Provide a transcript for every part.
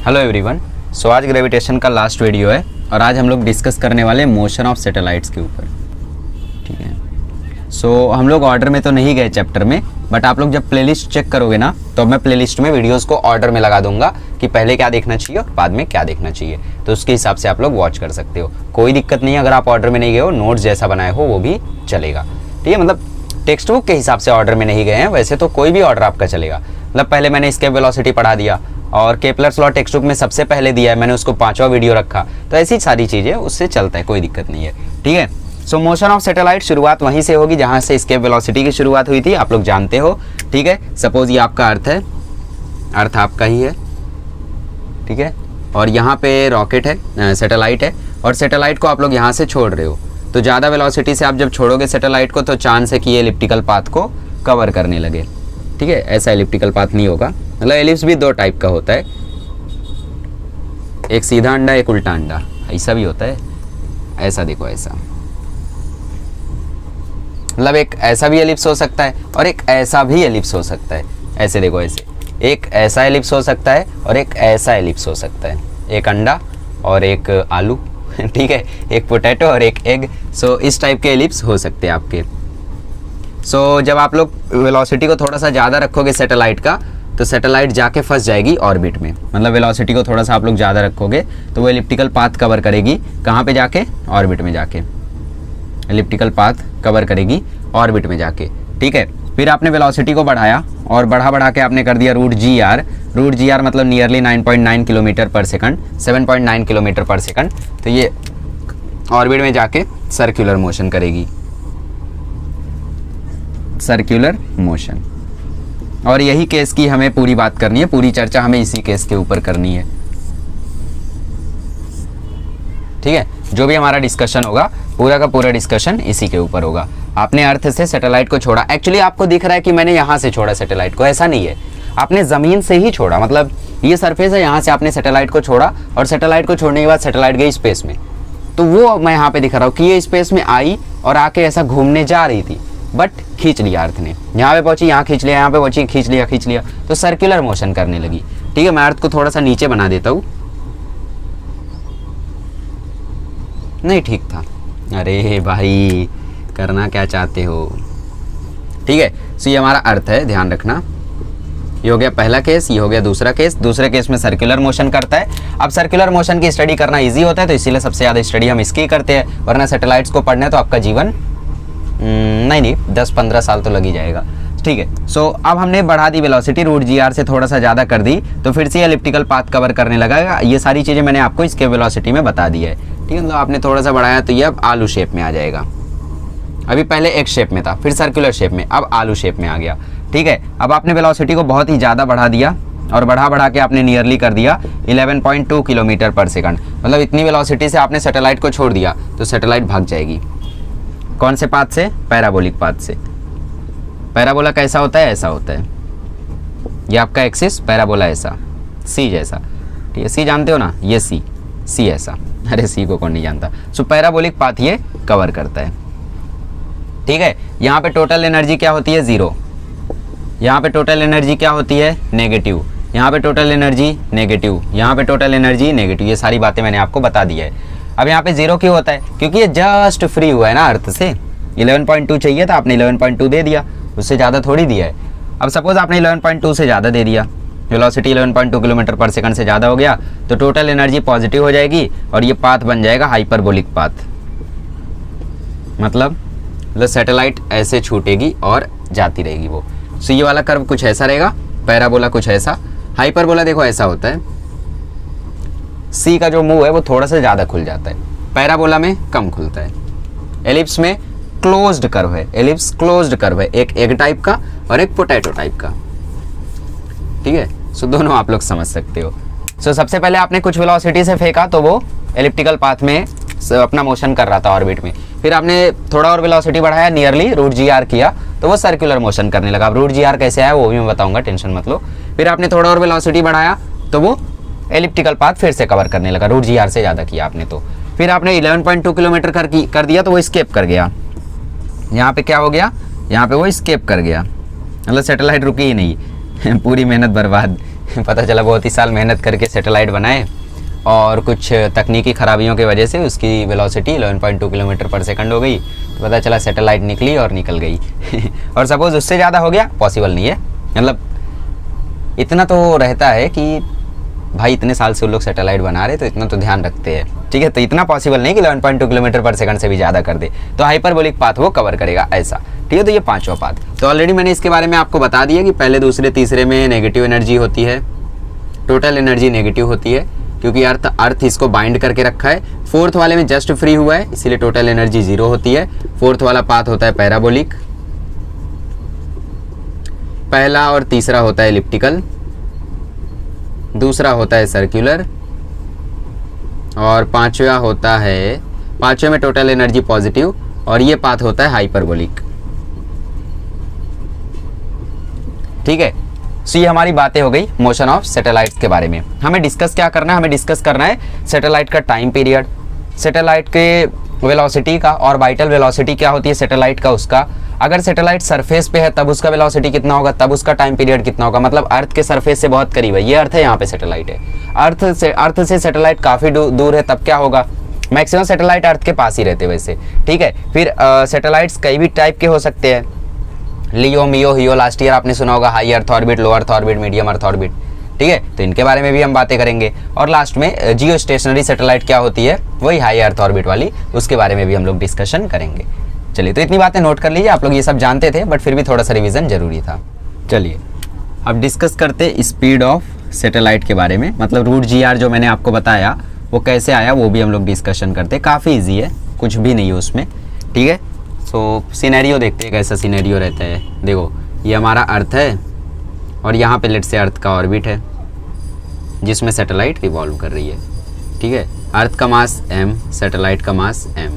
Hello everyone. सो आज gravitation का last video है और आज हम लोग डिस्कस करने वाले हैं मोशन ऑफ सैटेलाइट्स के ऊपर। ठीक है, सो हम लोग ऑर्डर में तो नहीं गए चैप्टर में, बट आप लोग जब प्लेलिस्ट चेक करोगे ना तो मैं प्लेलिस्ट में वीडियोस को ऑर्डर में लगा दूंगा कि पहले क्या देखना चाहिए और बाद में क्या देखना चाहिए, तो उसके हिसाब से आप लोग वॉच कर सकते हो। कोई दिक्कत नहीं है अगर आप ऑर्डर में नहीं गए हो, नोट्स जैसा बनाए हो वो भी चलेगा। ठीक है, मतलब टेक्स्ट बुक के हिसाब से ऑर्डर में नहीं गए हैं, वैसे तो कोई भी ऑर्डर आपका चलेगा। मतलब पहले मैंने इसके वेलोसिटी पढ़ा दिया और केपलर्स लॉ टेक्स्ट बुक में सबसे पहले दिया है, मैंने उसको 5वां वीडियो रखा, तो ऐसी सारी चीज़ें उससे चलता है, कोई दिक्कत नहीं है। ठीक है, सो मोशन ऑफ सैटेलाइट शुरुआत वहीं से होगी जहाँ से इसके वेलोसिटी की शुरुआत हुई थी, आप लोग जानते हो। ठीक है, सपोज ये आपका अर्थ है, अर्थ आपका ही है। ठीक है, और यहाँ पे रॉकेट है, सैटेलाइट है, और सैटेलाइट को आप लोग यहाँ से छोड़ रहे हो, तो ज़्यादा वेलोसिटी से आप जब छोड़ोगे सैटेलाइट को तो चांस है कि ये एलिप्टिकल पाथ को कवर करने लगे। ठीक है, ऐसा एलिप्टिकल पाथ नहीं होगा। मतलब एलिप्स भी दो टाइप का होता है, एक सीधा अंडा एक उल्टा अंडा, ऐसा भी होता है। ऐसा देखो, ऐसा मतलब एक ऐसा भी एलिप्स हो सकता है और एक ऐसा भी एलिप्स हो सकता है। ऐसे देखो, ऐसे एक ऐसा एलिप्स हो सकता है और एक ऐसा एलिप्स हो सकता है, एक अंडा और एक आलू। ठीक है, एक पोटैटो और एक एग। सो इस टाइप के एलिप्स हो सकते हैं आपके। सो जब आप लोग वेलोसिटी को थोड़ा सा ज़्यादा रखोगे सैटेलाइट का, तो सैटेलाइट जाके फंस जाएगी ऑर्बिट में। मतलब वेलोसिटी को थोड़ा सा आप लोग ज़्यादा रखोगे तो वो एलिप्टिकल पाथ कवर करेगी, कहाँ पे जाके? ऑर्बिट में जाके। एलिप्टिकल पाथ कवर करेगी ऑर्बिट में जाके। ठीक है, फिर आपने वेलोसिटी को बढ़ाया और बढ़ा के आपने कर दिया root G R. Root G R मतलब nearly 9.9 kilometre per second, 7.9 kilometre per second. तो ये ऑर्बिट में जाके सर्कुलर मोशन करेगी, सर्कुलर मोशन। और यही केस की हमें पूरी बात करनी है, पूरी चर्चा हमें इसी केस के ऊपर करनी है। ठीक है, जो भी हमारा डिस्कशन होगा पूरा का पूरा डिस्कशन इसी के ऊपर होगा। आपने अर्थ से सैटेलाइट को छोड़ा, एक्चुअली आपको दिख रहा है कि मैंने यहाँ से छोड़ा सैटेलाइट को, ऐसा नहीं है, आपने ज़मीन से ही छोड़ा। मतलब ये सरफेस है, यहाँ से आपने सैटेलाइट को छोड़ा और सैटेलाइट को छोड़ने के बाद सैटेलाइट गई स्पेस में, तो वो मैं यहाँ पे दिखा रहा हूँ कि ये स्पेस में आई और आके ऐसा घूमने जा रही थी, बट खींच लिया अर्थ ने। यहाँ पे पहुंची, यहाँ खींच लिया, यहाँ पे पहुंची, खींच लिया, तो सर्कुलर मोशन करने लगी। ठीक है, मैं अर्थ को थोड़ा सा नीचे बना देता हूँ। नहीं ठीक था, अरे भाई करना क्या चाहते हो। ठीक है, सो ये हमारा अर्थ है, ध्यान रखना। ये हो गया पहला केस, ये हो गया दूसरा केस। दूसरे केस में सर्कुलर मोशन करता है। अब सर्कुलर मोशन की स्टडी करना इजी होता है, तो इसीलिए सबसे ज़्यादा स्टडी हम इसकी करते हैं, वरना सैटेलाइट्स को पढ़ने तो आपका जीवन नहीं 10-15 साल तो लग ही जाएगा। ठीक है, सो अब हमने बढ़ा दी वेलोसिटी, रूट जी आर से थोड़ा सा ज़्यादा कर दी, तो फिर से एलिप्टिकल पाथ कवर करने लगा। ये सारी चीज़ें मैंने आपको इसके वेलोसिटी में बता दी है। ठीक है, मतलब आपने थोड़ा सा बढ़ाया तो ये अब आलू शेप में आ जाएगा। अभी पहले एक शेप में था, फिर सर्कुलर शेप में, अब आलू शेप में आ गया। ठीक है, अब आपने वेलोसिटी को बहुत ही ज़्यादा बढ़ा दिया और बढ़ा के आपने नियरली कर दिया 11.2 किलोमीटर पर सेकंड। मतलब इतनी वेलोसिटी से आपने सैटेलाइट को छोड़ दिया तो सैटेलाइट भाग जाएगी। कौन से पाथ से? पैराबोलिक पाथ से। पैराबोला कैसा होता है? ऐसा होता है, ये आपका एक्सिस पैराबोला ऐसा, सी जैसा। ठीक है, सी जानते हो ना, ये सी ऐसा। अरे सी को कौन नहीं जानता। सो पैराबोलिक पाथ ये कवर करता है। ठीक है, यहाँ पे टोटल एनर्जी क्या होती है? 0। यहाँ पे टोटल एनर्जी क्या होती है? नेगेटिव। यहाँ पे टोटल एनर्जी नेगेटिव, यहाँ पे टोटल एनर्जी नेगेटिव। ये सारी बातें मैंने आपको बता दी है। अब यहाँ पे 0 क्यों होता है? क्योंकि ये जस्ट फ्री हुआ है ना अर्थ से। 11.2 चाहिए था, आपने 11.2 दे दिया, उससे ज़्यादा थोड़ी दिया है। अब सपोज आपने 11.2 से ज़्यादा दे दिया, वेलोसिटी 11.2 किलोमीटर पर सेकंड से ज़्यादा हो गया, तो टोटल एनर्जी पॉजिटिव हो जाएगी और ये पाथ बन जाएगा हाइपरबोलिक पाथ। मतलब सैटेलाइट ऐसे छूटेगी और जाती रहेगी वो। सो ये वाला कर्व कुछ ऐसा रहेगा, पैराबोला कुछ ऐसा, हाइपरबोला देखो ऐसा होता है। सी का जो मुंह है वो थोड़ा सा ज़्यादा खुल जाता है, पैराबोला में कम खुलता है। एलिप्स में क्लोज्ड कर्व है, एलिप्स क्लोज्ड कर्व है, एक एग टाइप का और एक पोटैटो टाइप का। ठीक है, सो दोनों आप लोग समझ सकते हो। सो सबसे पहले आपने कुछ वेलोसिटी से फेंका तो वो एलिप्टिकल पाथ में अपना मोशन कर रहा था ऑर्बिट में। फिर आपने थोड़ा और वेलोसिटी बढ़ाया, नियरली रूट जी आर किया, तो वो सर्कुलर मोशन करने लगा। अब रूट जी आर कैसे आया वो भी मैं बताऊंगा, टेंशन मत लो। फिर आपने थोड़ा और वेलोसिटी बढ़ाया तो वो एलिप्टिकल पाथ फिर से कवर करने लगा, रूट जी आर से ज़्यादा किया आपने तो। फिर आपने 11.2 किलोमीटर कर दिया तो वो स्केप कर गया। यहाँ पे क्या हो गया? यहाँ पे वो स्केप कर गया, मतलब सैटेलाइट रुकी ही नहीं। पूरी मेहनत बर्बाद। पता चला बहुत ही साल मेहनत करके सैटेलाइट बनाए और कुछ तकनीकी खराबियों की वजह से उसकी वेलोसिटी 11.2 किलोमीटर पर सेकंड हो गई। तो पता चला सैटेलाइट निकली और निकल गई और सपोज़ उससे ज़्यादा हो गया, पॉसिबल नहीं है। मतलब इतना तो रहता है कि भाई इतने साल से वो लोग सैटेलाइट बना रहे तो इतना तो ध्यान रखते हैं, ठीक है। तो इतना पॉसिबल नहीं कि 11.2 किलोमीटर पर सेकंड से भी ज़्यादा कर दे, तो हाइपरबोलिक पाथ वो कवर करेगा ऐसा, ठीक है। तो ये पांचवा पाथ। तो ऑलरेडी मैंने इसके बारे में आपको बता दिया कि पहले दूसरे तीसरे में नेगेटिव एनर्जी होती है, टोटल एनर्जी नेगेटिव होती है क्योंकि अर्थ इसको बाइंड करके रखा है। फोर्थ वाले में जस्ट फ्री हुआ है इसीलिए टोटल एनर्जी 0 होती है। फोर्थ वाला पाथ होता है पैराबोलिक, पहला और तीसरा होता है एलिप्टिकल, दूसरा होता है सर्कुलर और पांचवे में टोटल एनर्जी पॉजिटिव और ये पाथ होता है हाइपरबोलिक, ठीक है। सो ये हमारी बातें हो गई मोशन ऑफ सैटेलाइट्स के बारे में। हमें डिस्कस क्या करना है, हमें डिस्कस करना है सैटेलाइट का टाइम पीरियड, सैटेलाइट के वेलोसिटी का, और वाइटल वेलोसिटी क्या होती है सैटेलाइट का उसका। अगर सैटेलाइट सरफेस पे है तब उसका वेलोसिटी कितना होगा, तब उसका टाइम पीरियड कितना होगा। मतलब अर्थ के सरफेस से बहुत करीब है, ये अर्थ है, यहाँ पे सैटेलाइट है। अर्थ से सैटेलाइट काफ़ी दूर है तब क्या होगा। मैक्सिमम सैटेलाइट अर्थ के पास ही रहते वैसे, ठीक है। फिर सैटेलाइट्स कई भी टाइप के हो सकते हैं, लियो, मियो, हियो, लास्ट ईयर आपने सुना होगा, high earth orbit, low earth orbit, medium earth orbit, ठीक है। तो इनके बारे में भी हम बातें करेंगे। और लास्ट में जियो स्टेशनरी सैटेलाइट क्या होती है, वही हाई अर्थ ऑर्बिट वाली, उसके बारे में भी हम लोग डिस्कशन करेंगे। चलिए, तो इतनी बातें नोट कर लीजिए। आप लोग ये सब जानते थे बट फिर भी थोड़ा सा रिवीजन जरूरी था। चलिए अब डिस्कस करते स्पीड ऑफ सैटेलाइट के बारे में, मतलब रूट GR जो मैंने आपको बताया वो कैसे आया वो भी हम लोग डिस्कशन करते। काफ़ी ईजी है, कुछ भी नहीं है उसमें, ठीक है। सो सिनेरियो देखते हैं कैसा सिनेरियो रहता है। देखो ये हमारा अर्थ है और यहाँ पे लेट से अर्थ का ऑर्बिट है जिसमें सैटेलाइट रिवॉल्व कर रही है, ठीक है। अर्थ का मास m, सैटेलाइट का मास m।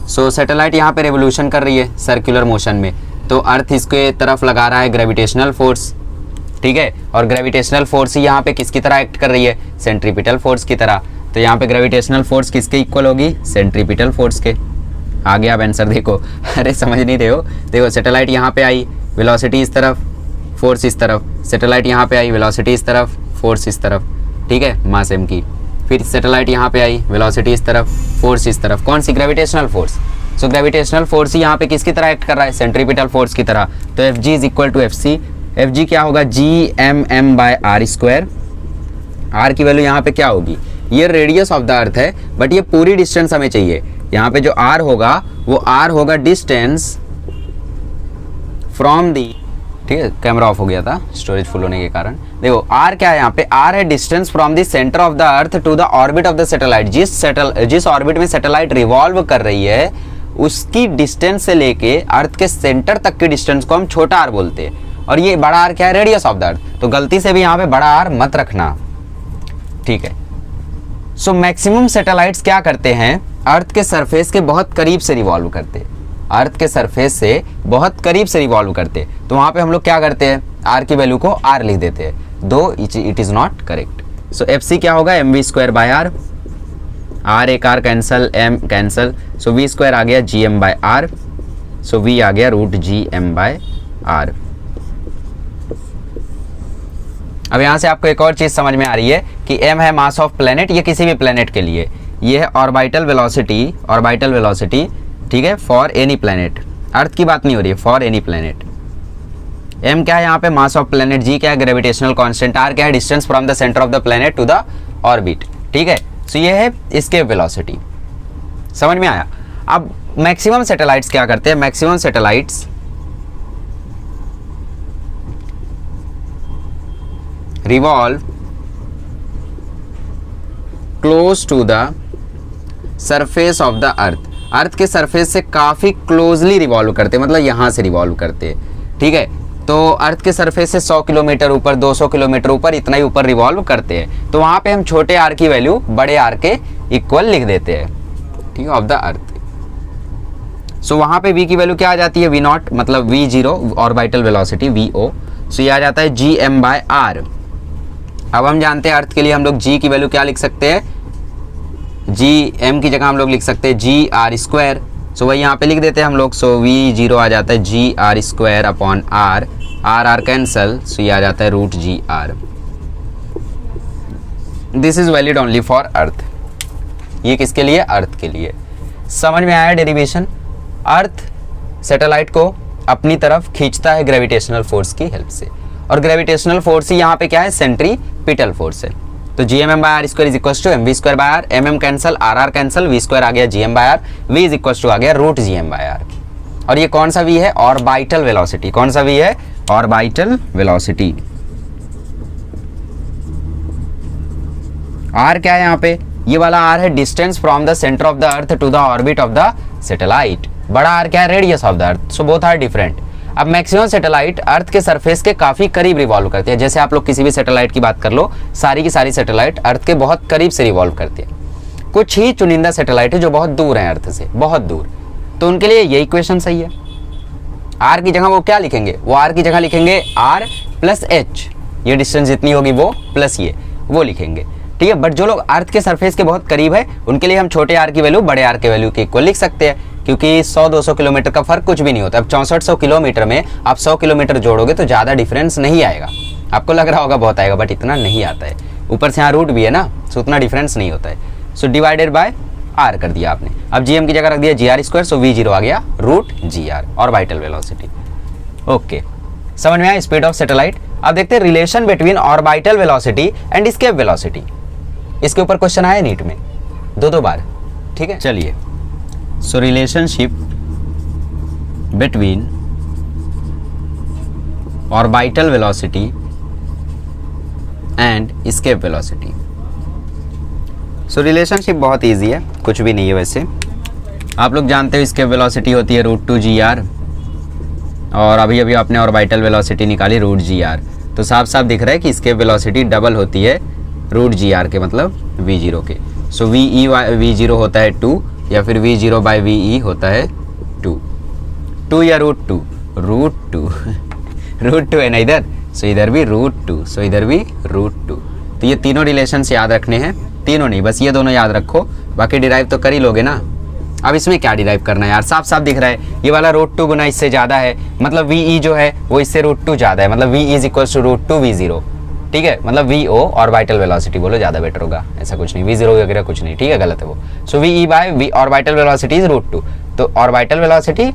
सो सैटेलाइट यहाँ पे रेवोल्यूशन कर रही है सर्कुलर मोशन में, तो अर्थ इसके तरफ लगा रहा है ग्रेविटेशनल फोर्स, ठीक है। और ग्रेविटेशनल फोर्स ही यहाँ पे किसकी तरह एक्ट कर रही है, सेंट्रीपिटल फोर्स की तरह। तो यहाँ पे ग्रेविटेशनल फोर्स किसके इक्वल होगी, सेंट्रीपिटल फोर्स के। आ गया अब आंसर, देखो अरे समझ नहीं रहे हो। देखो सैटेलाइट यहाँ पे आई, वेलोसिटी इस तरफ, फोर्स इस तरफ, सैटेलाइट यहाँ पे आई, वेलोसिटी इस तरफ, फोर्स इस तरफ, ठीक है, मास m की। फिर सैटेलाइट यहाँ पे आई, वेलोसिटी इस तरफ, फोर्स इस तरफ, कौन सी, gravitational force. So gravitational force ही यहाँ पे किसकी तरह एक्ट कर रहा है, सेंट्रीपिटल फोर्स की तरह। तो Fg is equal to FC। Fg क्या होगा, Gmm/r²। r की वैल्यू यहाँ पे क्या होगी, ये रेडियस ऑफ द अर्थ है बट ये पूरी डिस्टेंस हमें चाहिए। यहाँ पे जो r होगा वो r होगा डिस्टेंस फ्रॉम दी, ठीक है। कैमरा ऑफ हो गया था स्टोरेज फुल होने के कारण। देखो r क्या है यहाँ पे, r है distance from the centre of the earth to the orbit of the satellite. जिस ऑर्बिट में सैटेलाइट रिवॉल्व कर रही है उसकी डिस्टेंस से लेके अर्थ के सेंटर तक की डिस्टेंस को हम छोटा r बोलते हैं। और ये बड़ा r क्या है, रेडियस ऑफ द अर्थ। तो गलती से भी यहाँ पे बड़ा r मत रखना, ठीक है। सो मैक्सिमम सैटेलाइट्स क्या करते हैं, अर्थ के सरफेस के बहुत करीब से रिवॉल्व करते हैं, अर्थ के सरफेस से बहुत करीब से रिवॉल्व करते हैं। तो वहाँ पे हम लोग क्या करते हैं, r की वैल्यू को r लिख देते हैं, दो it is not correct. So FC क्या होगा, mv²/r, r एक r कैंसल, m कैंसल, सो v² आ गया Gm/r, सो v आ गया √Gm/r। अब यहाँ से आपको एक और चीज़ समझ में आ रही है कि m है मास ऑफ प्लेनेट, ये किसी भी प्लेनेट के लिए, ये है ऑर्बिटल वेलोसिटी, ठीक है, फॉर एनी प्लेनेट। अर्थ की बात नहीं हो रही है, फॉर एनी प्लेनेट। m क्या है यहाँ पे, मास ऑफ प्लेनेट, g क्या है, ग्रेविटेशनल कांस्टेंट, r क्या है, distance from the centre of the planet to the orbit, ठीक है। सो ये है इसके वेलोसिटी, समझ में आया। अब मैक्सिमम सैटेलाइट्स क्या करते हैं, maximum satellites revolve close to the surface of the earth. Earth के सरफेस से काफ़ी क्लोजली रिवॉल्व करते हैं, मतलब यहाँ से रिवॉल्व करते हैं, ठीक है। तो अर्थ के सरफेस से 100 किलोमीटर ऊपर, 200 किलोमीटर ऊपर, इतना ही ऊपर रिवॉल्व करते हैं। तो वहाँ पे हम छोटे आर की वैल्यू बड़े आर के इक्वल लिख देते हैं, ठीक है, ऑफ द अर्थ। सो वहाँ पे v की वैल्यू क्या आ जाती है, v0, मतलब v0 ऑर्बिटल वेलोसिटी VO। सो ये आ जाता है Gm/r। अब हम जानते हैं अर्थ के लिए हम लोग g की वैल्यू क्या लिख सकते हैं, m की जगह हम लोग लिख सकते हैं Gr²। सो वही यहाँ पे लिख देते हैं हम लोग। सो v0 आ जाता है Gr² upon r, r cancel, so ये आ जाता है √Gr। This is valid only for earth. ये किसके लिए? अर्थ के लिए। समझ में आया डेरिवेशन? अर्थ सैटेलाइट को अपनी तरफ खींचता है ग्रेविटेशनल फोर्स की हेल्प से, और ग्रेविटेशनल फोर्स ही यहाँ पे क्या है? सेंट्रीपिटल फोर्स है। तो G M M by R square is equal to M V square by R, M M cancel, R R cancel, V square आ गया G M by R, V is equal to आ गया root G M by R. और ये कौन सा V है? Orbital velocity. कौन सा वी है? Orbital velocity. आर क्या है यहाँ पे? ये वाला आर है distance from the centre of the earth to the orbit of the satellite. बड़ा आर क्या है? Radius of the earth. So both are different. अब मैक्सिमम सैटेलाइट अर्थ के सरफेस के काफी करीब रिवॉल्व करती है। जैसे आप लोग किसी भी सैटेलाइट की बात कर लो, सारी की सारी सैटेलाइट अर्थ के बहुत करीब से रिवॉल्व करती है। कुछ ही चुनिंदा सैटेलाइट है जो बहुत दूर हैं अर्थ से, बहुत दूर, तो उनके लिए यही इक्वेशन सही है। आर की जगह वो क्या लिखेंगे? वो आर की जगह लिखेंगे आर प्लस एच, ये डिस्टेंस जितनी होगी वो प्लस ये, वो लिखेंगे, ठीक है। बट जो लोग अर्थ के सरफेस के बहुत करीब है उनके लिए हम छोटे आर की वैल्यू बड़े आर के वैल्यू के इक्वल लिख सकते हैं, क्योंकि 100-200 किलोमीटर का फर्क कुछ भी नहीं होता। अब 6400 किलोमीटर में आप 100 किलोमीटर जोड़ोगे तो ज़्यादा डिफरेंस नहीं आएगा। आपको लग रहा होगा बहुत आएगा, बट इतना नहीं आता है। ऊपर से यहाँ रूट भी है ना, सो उतना डिफरेंस नहीं होता है। सो डिवाइडेड बाय आर कर दिया आपने। अब जी एम की जगह रख दिया G R square, so V zero आ गया root G R, orbital velocity. Okay, समझ में आया स्पीड ऑफ सैटेलाइट। अब देखते हैं relation between orbital velocity and escape velocity. इसके ऊपर क्वेश्चन आया नीट में 2-2 बार, ठीक है। चलिए, so relationship between orbital velocity and escape velocity. So relationship बहुत इजी है, कुछ भी नहीं है वैसे। आप लोग जानते हो एस्केप वेलोसिटी होती है रूट टू जी आर, और अभी अभी आपने ऑर्बिटल वेलोसिटी निकाली रूट जी आर, तो साफ साफ दिख रहा है कि एस्केप वेलोसिटी डबल होती है रूट जी आर के, मतलब वी जीरो के। सो वी ई वी जीरो होता है 2, या फिर we zero by V E होता है 2 या रूट 2, रूट 2 रूट 2 है ना इधर, सो इधर भी रूट 2, सो इधर भी रूट 2। तो ये तीनों रिलेशंस याद रखने हैं, तीनों नहीं बस ये दोनों याद रखो, बाकी डिराइव तो कर ही लोगे ना। अब इसमें क्या डिराइव करना है यार, साफ साफ दिख रहा है ये वाला रूट 2 गुना इससे ज़्यादा है, मतलब वी ई जो है वो इससे रूट 2 ज़्यादा है, मतलब v is equal to root 2 v zero, ठीक है। मतलब वी ओ ऑर्बिटल वेलोसिटी बोलो, ज़्यादा बेटर होगा, ऐसा कुछ नहीं, वी जीरो वगैरह कुछ नहीं, ठीक है, गलत है वो। So v e by v orbital velocity is root 2, तो ऑर्बिटल वेलोसिटी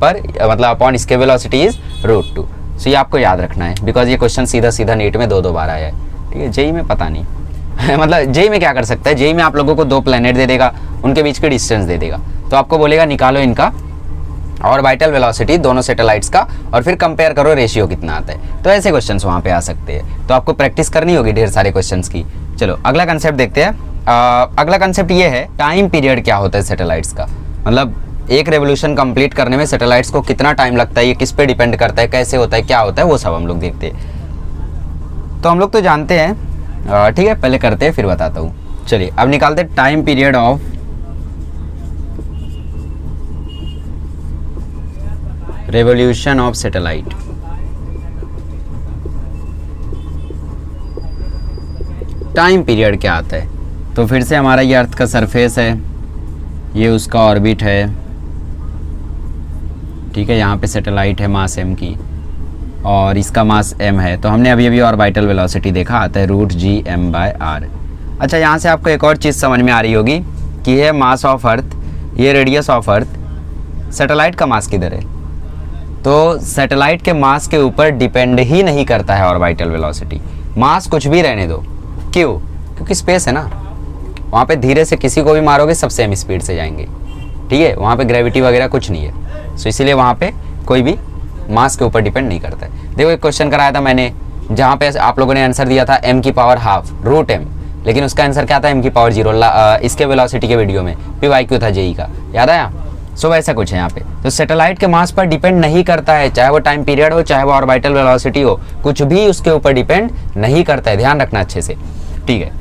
पर मतलब upon escape velocity is root 2। So ये आपको याद रखना है, बिकॉज ये क्वेश्चन सीधा सीधा नीट में 2-2 बार आया है, ठीक है। जेई में पता नहीं मतलब जेई में क्या कर सकता है, जेई में आप लोगों को 2 प्लैनेट दे देगा, उनके बीच की डिस्टेंस दे देगा, तो आपको बोलेगा निकालो इनका ऑर्बिटल वेलोसिटी दोनों सैटेलाइट्स का, और फिर कंपेयर करो रेशियो कितना आता है। तो ऐसे क्वेश्चंस वहाँ पे आ सकते हैं, तो आपको प्रैक्टिस करनी होगी ढेर सारे क्वेश्चंस की। चलो अगला कंसेप्ट देखते हैं। अगला कंसेप्ट ये है टाइम पीरियड क्या होता है सैटेलाइट्स का, मतलब एक रेवोल्यूशन कंप्लीट करने में सैटेलाइट्स को कितना टाइम लगता है, ये किस पे डिपेंड करता है, कैसे होता है, क्या होता है, वो सब हम लोग देखते हैं। तो हम लोग तो जानते हैं, ठीक है, पहले करते हैं फिर बताता हूँ। चलिए अब निकालते हैं time period of revolution of satellite. Time period क्या आता है, तो फिर से हमारा ये अर्थ का सरफेस है, ये उसका ऑर्बिट है, ठीक है। यहाँ पे सैटेलाइट है मास m की, और इसका मास m है, तो हमने अभी अभी ऑर्बिटल वेलोसिटी देखा, आता है root G M by R. अच्छा, यहाँ से आपको एक और चीज़ समझ में आ रही होगी कि ये मास ऑफ अर्थ, ये रेडियस ऑफ अर्थ, सैटेलाइट का मास किधर है, तो सैटेलाइट के मास के ऊपर डिपेंड ही नहीं करता है ऑर्बिटल वेलोसिटी। मास कुछ भी रहने दो, क्यों? क्योंकि स्पेस है ना, वहाँ पे धीरे से किसी को भी मारोगे सब सेम स्पीड से जाएंगे, ठीक है। वहाँ पे ग्रेविटी वगैरह कुछ नहीं है, सो इसीलिए वहाँ पे कोई भी मास के ऊपर डिपेंड नहीं करता है। देखो एक क्वेश्चन कराया था मैंने, जहाँ पे आप लोगों ने आंसर दिया था m की पावर हाफ रूट m, लेकिन उसका आंसर क्या था m की पावर 0, इसके वेलोसिटी के वीडियो में PYQ था जेई का, याद आया। सो वैसा कुछ है यहाँ पे, तो सैटेलाइट के मास पर डिपेंड नहीं करता है, चाहे वो टाइम पीरियड हो, चाहे वो ऑर्बिटल वेलोसिटी हो, कुछ भी उसके ऊपर डिपेंड नहीं करता है, ध्यान रखना अच्छे से, ठीक है।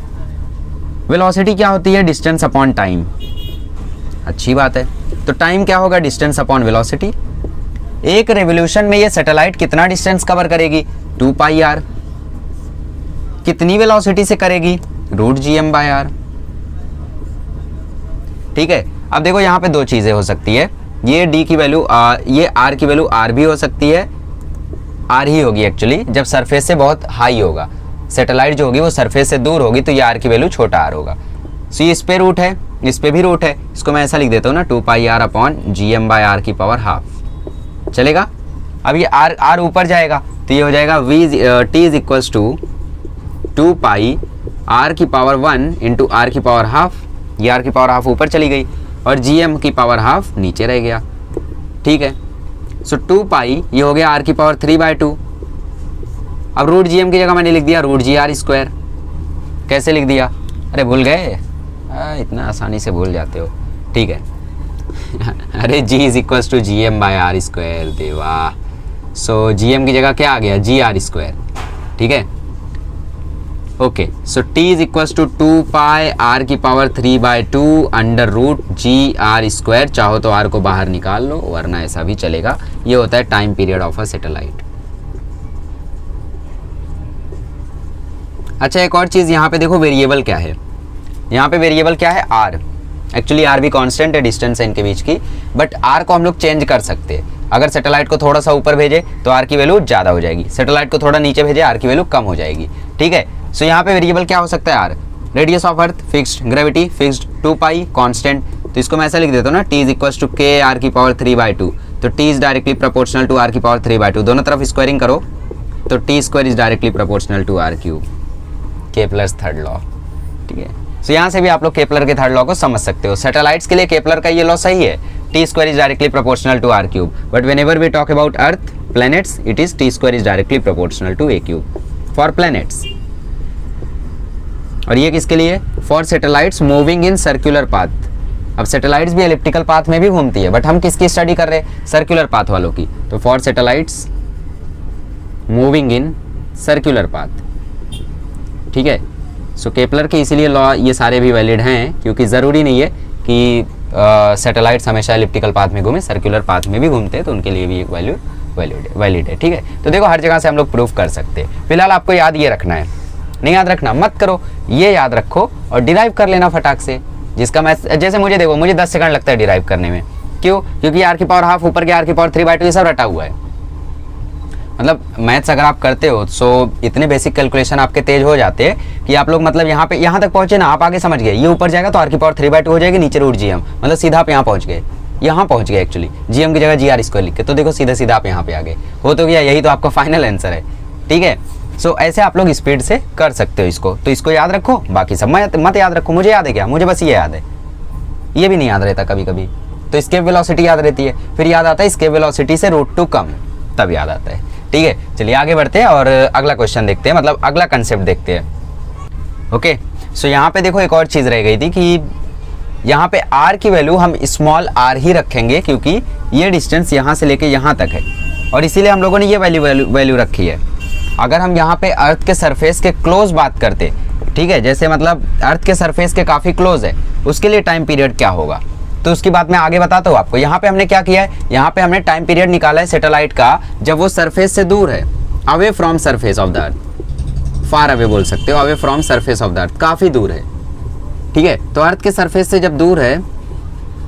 वेलोसिटी क्या होती है, डिस्टेंस अपॉन टाइम, अच्छी बात है। तो टाइम क्या होगा, डिस्टेंस अपॉन वेलोसिटी। एक रेवोल्यूशन में ये सैटेलाइट कितना डिस्टेंस कवर करेगी, 2 पाई आर। कितनी वेलोसिटी से करेगी, root G M by R, ठीक है। अब देखो यहाँ पे 2 चीज़ें हो सकती है, ये d की वैल्यू ये r की वैल्यू r भी हो सकती है, r ही होगी एक्चुअली, जब सरफेस से बहुत हाई होगा, सैटेलाइट जो होगी वो सरफेस से दूर होगी तो ये आर की वैल्यू छोटा आर होगा। सो इस पे रूट है, इस पे भी रूट है, इसको मैं ऐसा लिख देता हूँ ना 2 पाई आर अपॉन GM/r की पावर हाफ। चलेगा। अब ये आर ऊपर जाएगा तो ये हो जाएगा t is equals to 2 pi r की पावर 1 इंटू आर की पावर हाफ। ये आर की पावर हाफ ऊपर चली गई और GM की पावर हाफ नीचे रह गया। ठीक है। सो 2 पाई ये हो गया आर की पावर 3/2। अब रूट GM की जगह मैंने लिख दिया रूट GR²। कैसे लिख दिया? अरे भूल गए? इतना आसानी से भूल जाते हो। ठीक है। अरे G is equals to GM/r²। देवा। सो GM की जगह क्या आ गया? GR²। ठीक है। Okay. So T is equals to 2 pi R की पावर 3/2 अंडर रूट GR²। चाहो तो R को बाहर निकाल लो वरना ऐसा भी चलेगा। ये होता है time period of a satellite. अच्छा, एक और चीज़ यहाँ पे देखो, वेरिएबल क्या है? यहाँ पे वेरिएबल क्या है? R। एक्चुअली R भी कांस्टेंट है, डिस्टेंस है इनके बीच की, बट R को हम लोग चेंज कर सकते हैं। अगर सैटेलाइट को थोड़ा सा ऊपर भेजे तो R की वैल्यू ज़्यादा हो जाएगी, सैटेलाइट को थोड़ा नीचे भेजे R की वैल्यू कम हो जाएगी। ठीक है। सो यहाँ पे वेरिएबल क्या हो सकता है? R। Radius of earth fixed, gravity fixed, 2 pi constant. तो इसको मैं ऐसा लिख देता हूँ ना, T is equals to K R की पावर 3/2। तो T is directly proportional to R की पावर 3/2। दोनों तरफ स्क्वायरिंग करो तो T² is directly proportional to R3। Kepler's third law. ठीक है। सो यहाँ से भी आप लोग केपलर के थर्ड लॉ को समझ सकते हो। सैटेलाइट्स के लिए केपलर का ये लॉ सही है, T² is directly proportional to R3। But whenever we talk about earth, planets, it is T² is directly proportional to A³ for planets. और ये किसके लिए? For satellites moving in circular path. अब satellites भी elliptical path में भी घूमती है, बट हम किसकी स्टडी कर रहे हैं? सर्कुलर पाथ वालों की। तो for satellites moving in circular path. ठीक है। सो केपलर के इसीलिए लॉ ये सारे भी वैलिड हैं, क्योंकि ज़रूरी नहीं है कि सैटेलाइट्स हमेशा एलिप्टिकल पाथ में घूमे, सर्कुलर पाथ में भी घूमते हैं, तो उनके लिए भी एक वैलिड है। ठीक है। तो देखो हर जगह से हम लोग प्रूफ कर सकते हैं। फिलहाल आपको याद ये रखना है, नहीं याद रखना मत करो, ये याद रखो और डिराइव कर लेना फटाक से। जिसका मैं जैसे मुझे देखो, मुझे 10 सेकंड लगता है डिराइव करने में। क्यों? क्योंकि आर की पावर हाफ ऊपर के आर की पावर 3/2 ये सब रटा हुआ है। मतलब मैथ्स अगर आप करते हो सो इतने बेसिक कैलकुलेशन आपके तेज हो जाते हैं कि आप लोग मतलब यहाँ तक पहुंचे ना, आप आगे समझ गए। ये ऊपर जाएगा तो आर की पावर 3/2 हो जाएगी, नीचे रूट GM, मतलब सीधा आप यहाँ पहुंच गए। यहाँ पहुंच गए एक्चुअली, GM की जगह GR² लिख के। तो देखो सीधा आप यहाँ पे आ गए। हो तो गया, यही तो आपका फाइनल आंसर है। ठीक है। सो ऐसे आप लोग स्पीड से कर सकते हो इसको। तो इसको याद रखो, बाकी सब मत याद रखो। मुझे याद है क्या? मुझे बस ये याद है, ये भी नहीं याद रहता कभी कभी। तो एस्केप वेलोसिटी याद रहती है, फिर याद आता है एस्केप वेलोसिटी से √2 कम, तब याद आता है। ठीक है। चलिए आगे बढ़ते हैं और अगला क्वेश्चन देखते हैं, मतलब अगला कंसेप्ट देखते हैं। ओके। सो यहाँ पे देखो एक और चीज़ रह गई थी कि यहाँ पे r की वैल्यू हम स्मॉल r ही रखेंगे, क्योंकि ये डिस्टेंस यहाँ से लेके यहाँ तक है और इसीलिए हम लोगों ने ये वैल्यू रखी है। अगर हम यहाँ पे अर्थ के सरफेस के क्लोज बात करते, ठीक है, जैसे मतलब अर्थ के सरफेस के काफ़ी क्लोज है, उसके लिए टाइम पीरियड क्या होगा, तो उसकी बात मैं आगे बताता हूँ आपको। यहाँ पे हमने क्या किया है? यहाँ पे हमने टाइम पीरियड निकाला है सैटेलाइट का जब वो सरफेस से दूर है, away from surface of the earth, far away बोल सकते हो, away from surface of the अर्थ, काफ़ी दूर है। ठीक है। तो अर्थ के सरफेस से जब दूर है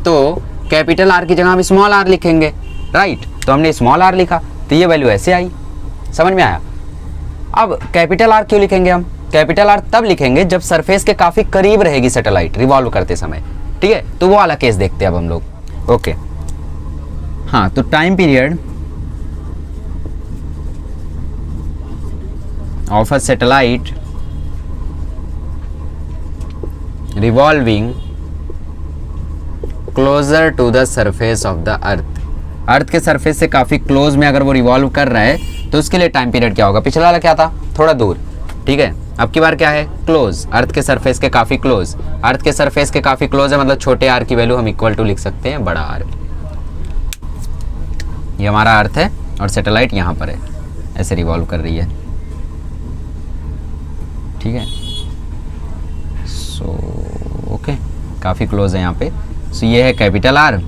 तो कैपिटल R की जगह हम स्मॉल r लिखेंगे, राइट। तो हमने स्मॉल r लिखा तो ये वैल्यू ऐसे आई, समझ में आया? अब कैपिटल R क्यों लिखेंगे हम? कैपिटल R तब लिखेंगे जब सरफेस के काफ़ी करीब रहेगी सैटेलाइट रिवॉल्व करते समय। ठीक है। तो वो वाला केस देखते हैं अब हम लोग। ओके। हाँ, तो time period of a satellite revolving closer to the surface of the earth, earth के सरफेस से काफ़ी क्लोज में अगर वो रिवॉल्व कर रहा है तो उसके लिए टाइम पीरियड क्या होगा? पिछला वाला क्या था? थोड़ा दूर। ठीक है। अब की बार क्या है? क्लोज, अर्थ के सरफेस के काफ़ी क्लोज। अर्थ के सरफेस के काफ़ी क्लोज है, मतलब छोटे r की वैल्यू हम इक्वल टू लिख सकते हैं बड़ा R। ये हमारा अर्थ है और सैटेलाइट यहाँ पर है, ऐसे रिवॉल्व कर रही है। ठीक है। सो ओके, काफ़ी क्लोज है यहाँ पे। सो ये है कैपिटल R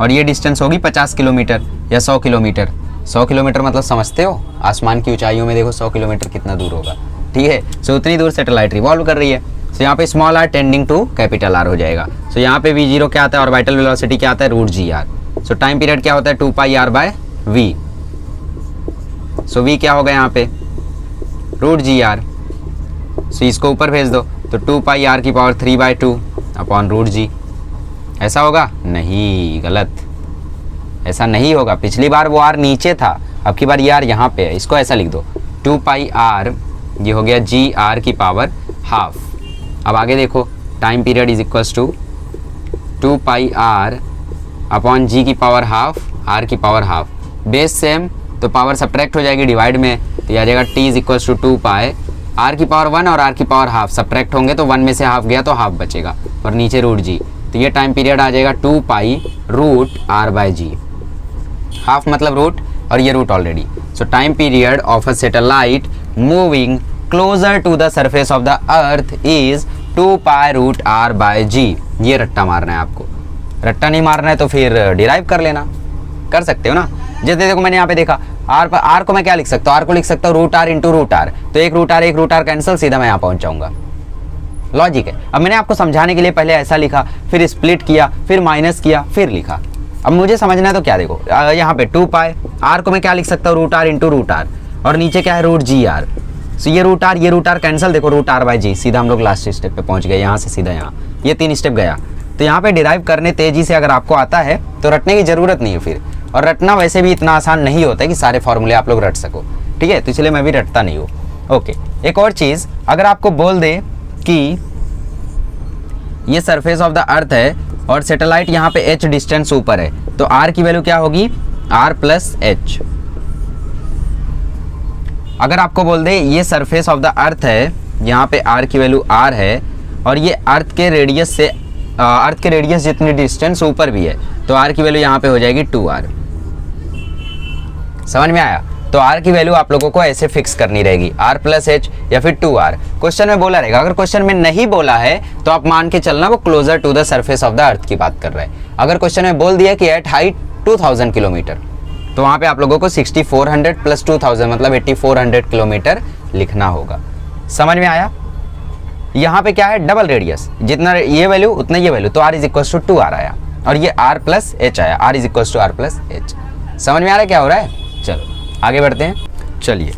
और ये डिस्टेंस होगी 50 किलोमीटर या 100 किलोमीटर। 100 किलोमीटर मतलब समझते हो, आसमान की ऊंचाइयों में देखो 100 किलोमीटर कितना दूर होगा। ठीक है। सो उतनी दूर सैटेलाइट रिवॉल्व कर रही है। सो यहाँ पे small r tending to capital R हो जाएगा। सो यहाँ पे v0 क्या आता है? ऑर्बिटल वेलोसिटी क्या आता है? √gr। सो टाइम पीरियड क्या होता है? 2 पाई r/v। सो v क्या होगा यहाँ पे? √gr। सो इसको ऊपर भेज दो, तो 2 पाई आर की पावर 3/2 अपॉन रूट जी। ऐसा होगा? नहीं, गलत, ऐसा नहीं होगा। पिछली बार वो आर नीचे था, अब की बार ये आर यहाँ पे है। इसको ऐसा लिख दो, 2 पाई आर, ये हो गया जी आर की पावर हाफ। अब आगे देखो, time period is equals to 2 pi R upon G की पावर हाफ, आर की पावर हाफ। बेस सेम, तो पावर सब्ट्रैक्ट हो जाएगी डिवाइड में, तो यह आ जाएगा T is equals to 2 pi R की पावर 1 और आर की पावर हाफ। सब्ट्रैक्ट होंगे तो 1 में से हाफ गया तो हाफ बचेगा, और नीचे रूट जी। तो ये टाइम पीरियड आ जाएगा 2 pi root R by G. Half मतलब रूट, और ये root already. So time period of a satellite moving closer to the surface of the earth is 2 pi root R by G. ये रट्टा मारना है आपको। रट्टा नहीं मारना है तो फिर डिराइव कर लेना, कर सकते हो ना। जैसे देखो मैंने यहाँ पे देखा आर को मैं क्या लिख सकता हूँ, आर को लिख सकता हूँ root R into root R. तो एक रूट आर कैंसिल, सीधा मैं यहाँ पहुँच जाऊँगा। लॉजिक है। अब मैंने आपको समझाने के लिए पहले ऐसा लिखा, फिर स्प्लिट किया, फिर माइनस किया, फिर लिखा। अब मुझे समझना है तो क्या देखो, यहाँ पे 2 पाई आर को मैं क्या लिख सकता हूँ, root R into root R, और नीचे क्या है रूट जी आर। सो ये रूट आर कैंसिल, देखो रूट आर बाई जी, सीधा हम लोग लास्ट स्टेप पे पहुंच गए, यहाँ से सीधा यहाँ, ये 3 स्टेप गया। तो यहाँ पे डिराइव करने तेजी से अगर आपको आता है तो रटने की जरूरत नहीं है फिर। और रटना वैसे भी इतना आसान नहीं होता है कि सारे फॉर्मूले आप लोग रट सको, ठीक है। तो इसलिए मैं भी रटता नहीं हूँ। ओके, एक और चीज़, अगर आपको बोल दे कि ये सरफेस ऑफ द अर्थ है और सैटेलाइट यहाँ पे h डिस्टेंस ऊपर है, तो r की वैल्यू क्या होगी, r प्लस h। अगर आपको बोल दे ये सरफेस ऑफ द अर्थ है, यहाँ पे r की वैल्यू r है, और ये अर्थ के रेडियस से अर्थ के रेडियस जितनी डिस्टेंस ऊपर भी है, तो r की वैल्यू यहाँ पे हो जाएगी 2r। समझ में आया? तो r की वैल्यू आप लोगों को ऐसे फिक्स करनी रहेगी, r प्लस h या फिर 2r। क्वेश्चन में बोला रहेगा, अगर क्वेश्चन में नहीं बोला है तो आप मान के चलना वो closer to the surface of the earth की बात कर रहा है। अगर क्वेश्चन में बोल दिया कि एट हाइट 2000 किलोमीटर, तो वहाँ पे आप लोगों को 6400 प्लस 2000 मतलब 8400 किलोमीटर लिखना होगा। समझ में आया? यहाँ पे क्या है, डबल रेडियस, जितना ये वैल्यू उतना ये वैल्यू, तो r is equal to 2r आया, और ये r प्लस h आया, r is equal to r plus h। समझ में आ रहा है क्या हो रहा है? चलो आगे बढ़ते हैं। चलिए,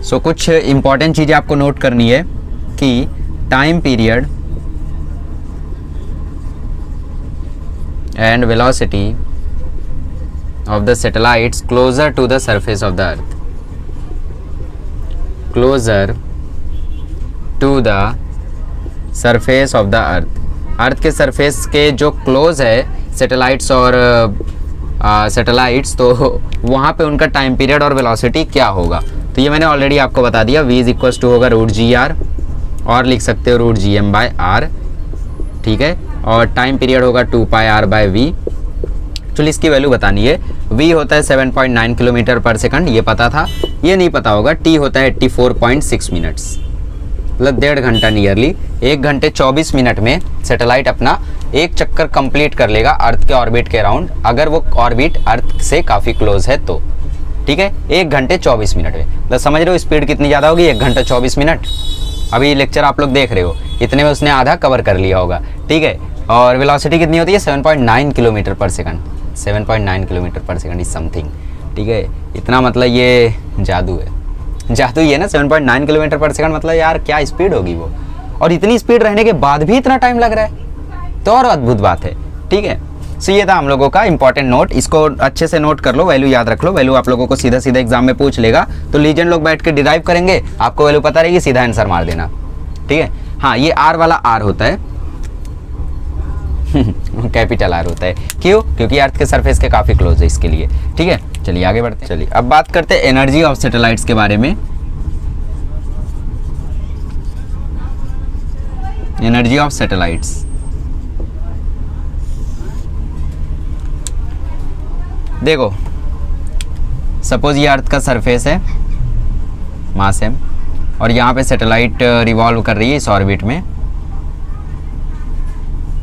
सो कुछ इंपॉर्टेंट चीज़ें आपको नोट करनी है कि time period and velocity of the satellites closer to the surface of the earth, closer to the surface of the earth. Earth के सरफेस के जो क्लोज है सैटेलाइट्स और सैटेलाइट्स, तो वहाँ पे उनका टाइम पीरियड और वेलोसिटी क्या होगा। तो ये मैंने ऑलरेडी आपको बता दिया, v इज इक्वल्स टू होगा रूट जी आर, और लिख सकते हो root G M by R, ठीक है। और टाइम पीरियड होगा 2 पाई आर बाई वी। चलिए इसकी वैल्यू बतानी है। v होता है 7.9 किलोमीटर पर सेकंड, ये पता था। ये नहीं पता होगा, t होता है 84.6 मिनट्स, मतलब 1.5 घंटा नियरली। 1 घंटे 24 मिनट में सैटेलाइट अपना एक चक्कर कंप्लीट कर लेगा अर्थ के ऑर्बिट के अराउंड, अगर वो ऑर्बिट अर्थ से काफ़ी क्लोज है तो, ठीक है। 1 घंटे 24 मिनट में, मतलब समझ रहे हो स्पीड कितनी ज़्यादा होगी, 1 घंटा 24 मिनट। अभी लेक्चर आप लोग देख रहे हो, इतने में उसने आधा कवर कर लिया होगा, ठीक है। और वेलोसिटी कितनी होती है, 7.9 kilometre per second. 7.9 kilometre per second is something, ठीक है। इतना मतलब ये जादू है, जादू ही है ना। 7.9 किलोमीटर पर सेकंड मतलब यार क्या स्पीड होगी वो, और इतनी स्पीड रहने के बाद भी इतना टाइम लग रहा है, तो और अद्भुत बात है, ठीक है। सो ये था हम लोगों का इंपॉर्टेंट नोट, इसको अच्छे से नोट कर लो, वैल्यू याद रख लो। वैल्यू आप लोगों को सीधा सीधा एग्जाम में पूछ लेगा, तो लीजेंड लोग बैठ के डिराइव करेंगे, आपको वैल्यू पता रहेगी, सीधा आंसर मार देना, ठीक है। हाँ, ये आर वाला आर होता है कैपिटल आर होता है, क्यों? क्योंकि अर्थ के सरफेस के काफ़ी क्लोज है, इसके लिए, ठीक है। चलिए आगे बढ़ते हैं। चलिए अब बात करते हैं एनर्जी ऑफ सैटेलाइट्स के बारे में। एनर्जी ऑफ सैटेलाइट्स, देखो सपोज ये अर्थ का सरफेस है, मास m, और यहाँ पे सैटेलाइट रिवॉल्व कर रही है इस ऑर्बिट में,